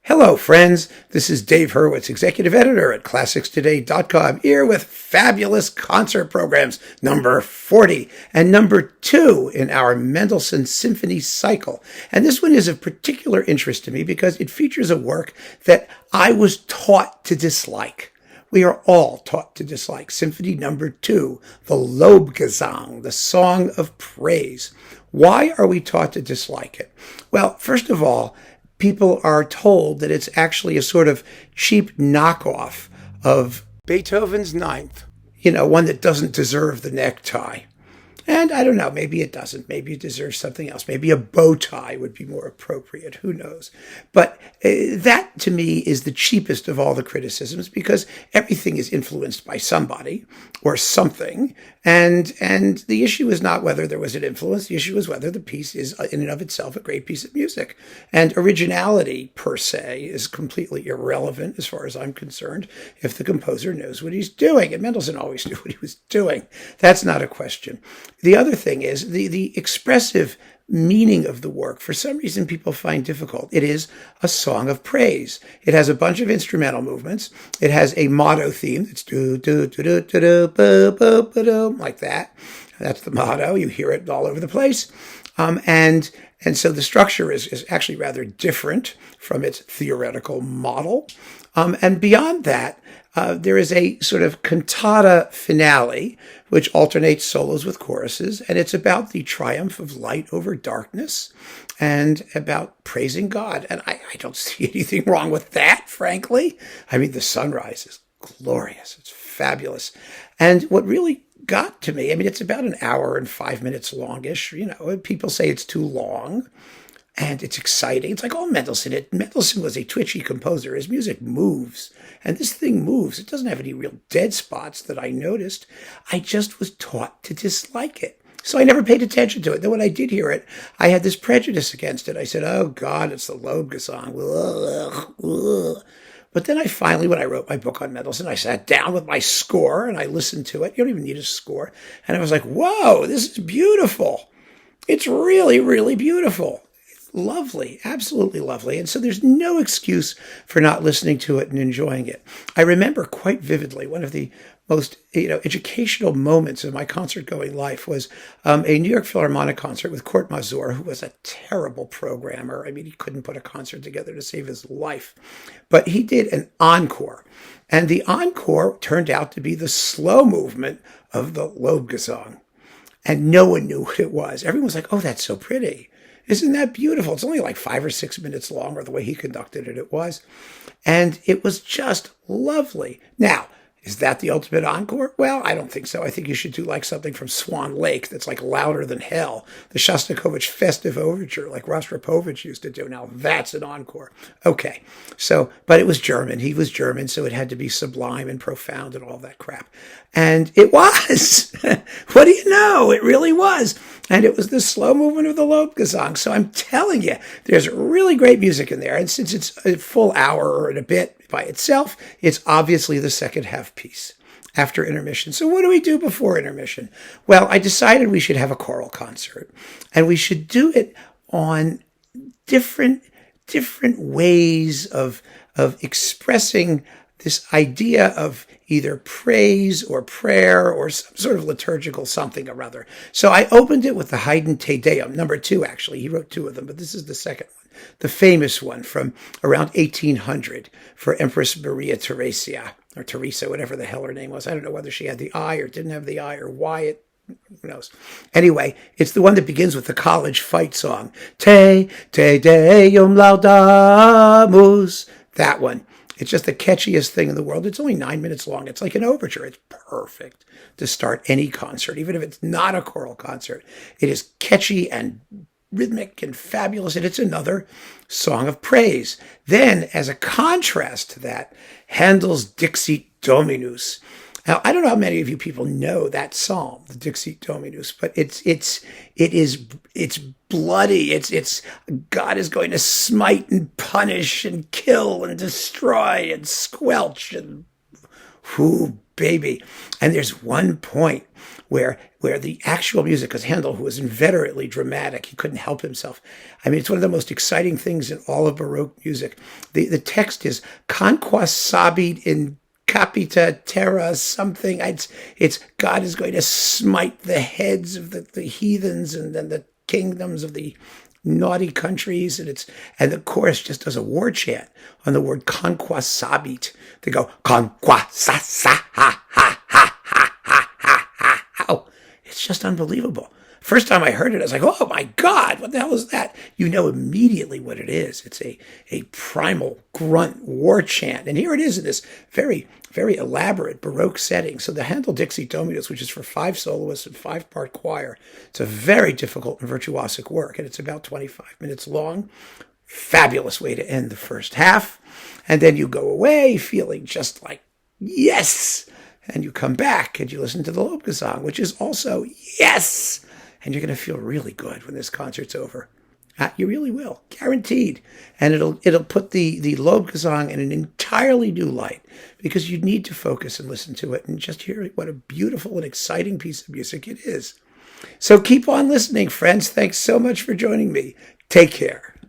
Hello, friends. This is Dave Hurwitz, executive editor at ClassicsToday.com, here with fabulous concert programs, number 40 and number 2 in our Mendelssohn Symphony cycle. And this one is of particular interest to me because it features a work that I was taught to dislike. We are all taught to dislike Symphony number 2, the Lobgesang, the Song of Praise. Why are we taught to dislike it? Well, first of all, people are told that it's actually a sort of cheap knockoff of Beethoven's Ninth, one that doesn't deserve the necktie. And I don't know, maybe it doesn't. Maybe it deserves something else. Maybe a bow tie would be more appropriate. Who knows? But that, to me, is the cheapest of all the criticisms because everything is influenced by somebody or something. And the issue is not whether there was an influence. The issue is whether the piece is, in and of itself, a great piece of music. And originality, per se, is completely irrelevant as far as I'm concerned if the composer knows what he's doing. And Mendelssohn always knew what he was doing. That's not a question. The other thing is the expressive meaning of the work, for some reason people find difficult. It is a song of praise. It has a bunch of instrumental movements. It has a motto theme that's do do do do do do bo bo bo do like that. That's the motto. You hear it all over the place. And so the structure is actually rather different from its theoretical model. And beyond that, there is a sort of cantata finale, which alternates solos with choruses, and it's about the triumph of light over darkness and about praising God. And I don't see anything wrong with that, frankly. I mean, the sunrise is glorious. It's fabulous. And what really got to me, it's about an hour and 5 minutes longish. People say it's too long. And it's exciting. It's like all Mendelssohn. Mendelssohn was a twitchy composer. His music moves. And this thing moves. It doesn't have any real dead spots that I noticed. I just was taught to dislike it. So I never paid attention to it. Then when I did hear it, I had this prejudice against it. I said, oh, God, it's the Lobgesang. But then I finally, when I wrote my book on Mendelssohn, I sat down with my score and I listened to it. You don't even need a score. And I was like, whoa, this is beautiful. It's really, really beautiful. Lovely, absolutely lovely. And so there's no excuse for not listening to it and enjoying it. I remember quite vividly one of the most educational moments of my concert-going life was a New York Philharmonic concert with Kurt Masur, who was a terrible programmer. He couldn't put a concert together to save his life. But he did an encore. And the encore turned out to be the slow movement of the Lobgesang. And no one knew what it was. Everyone was like, oh, that's so pretty. Isn't that beautiful? It's only like 5 or 6 minutes long, or the way he conducted it was. And it was just lovely. Now, is that the ultimate encore? Well, I don't think so. I think you should do like something from Swan Lake that's like louder than hell. The Shostakovich Festive Overture, like Rostropovich used to do. Now, that's an encore. Okay. So, but it was German. He was German, so it had to be sublime and profound and all that crap. And it was. What do you know? It really was. And it was the slow movement of the Lobgesang. So I'm telling you, there's really great music in there. And since it's a full hour and a bit by itself, it's obviously the second half piece after intermission. So what do we do before intermission? Well, I decided we should have a choral concert. And we should do it on different ways of expressing this idea of either praise or prayer or some sort of liturgical something or other. So I opened it with the Haydn Deum, number 2, actually. He wrote 2 of them, but this is the second one, the famous one from around 1800 for Empress Maria Theresia, or Teresa, whatever the hell her name was. I don't know whether she had the I or didn't have the I or why it, who knows? Anyway, it's the one that begins with the college fight song. Te Deum laudamus. That one. It's just the catchiest thing in the world. It's only 9 minutes long. It's like an overture. It's perfect to start any concert, even if it's not a choral concert. It is catchy and rhythmic and fabulous, and it's another song of praise. Then, as a contrast to that, Handel's Dixit Dominus. Now, I don't know how many of you people know that psalm, the Dixit Dominus, but it's bloody. It's God is going to smite and punish and kill and destroy and squelch and whoo, baby. And there's one point where the actual music, because Handel, who was inveterately dramatic, he couldn't help himself. I mean, it's one of the most exciting things in all of Baroque music. The text is "Conquas sabit in capita terra something." It's God is going to smite the heads of the heathens and then the kingdoms of the naughty countries, and the chorus just does a war chant on the word "conquas sabit." They go "conquas sa sa ha ha ha ha ha ha ha." Oh, it's just unbelievable. First time I heard it, I was like, "Oh my God, what the hell is that?" You know immediately what it is. It's a primal grunt war chant, and here it is in this very, very elaborate Baroque setting. So the Handel Dixit Dominus, which is for 5 soloists and 5-part choir, it's a very difficult and virtuosic work, and it's about 25 minutes long. Fabulous way to end the first half. And then you go away feeling just like, yes! And you come back and you listen to the Lobgesang, which is also, yes! And you're going to feel really good when this concert's over. You really will, guaranteed. And it'll put the Lobgesang in an entirely new light, because you need to focus and listen to it and just hear what a beautiful and exciting piece of music it is. So keep on listening, friends. Thanks so much for joining me. Take care.